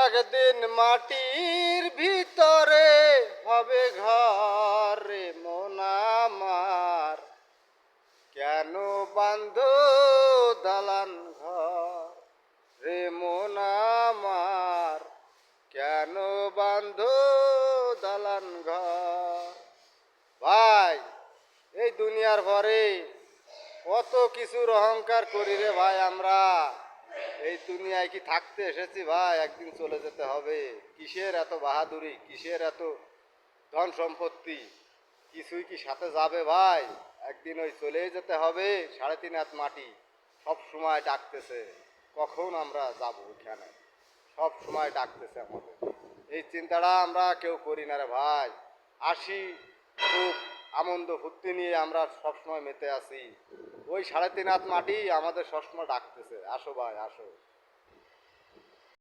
একদিন মাটির ভিতরে হবে ঘর রে মন আমার, কেন বান্ধ দালান ঘর রে মন আমার, কেন বান্ধ দালান ঘর। ভাই, এই দুনিয়ার পরে কত কিছুর অহংকার করি রে ভাই আমরা। এই দুনিয়ায় কি থাকতে এসেছি ভাই, একদিন চলে যেতে হবে। কিসের এত বাহাদুরি, কিসের এত ধন সম্পত্তি, কিছুই কি সাথে যাবে ভাই? একদিন ওই চলেই যেতে হবে। 3.5 হাত মাটি সব সময় ডাকতেছে, কখন আমরা যাব ওখানে, সব সময় ডাকতেছে আমাদের। এই চিন্তাটা আমরা কেউ করি না রে ভাই। আসি খুব আনন্দ ফুর্তি নিয়ে আমরা সবসময় মেতে আছি, ওই 3.5 হাত মাটি আমাদের সবসময় ডাকতেছে, আসো ভাই আসো।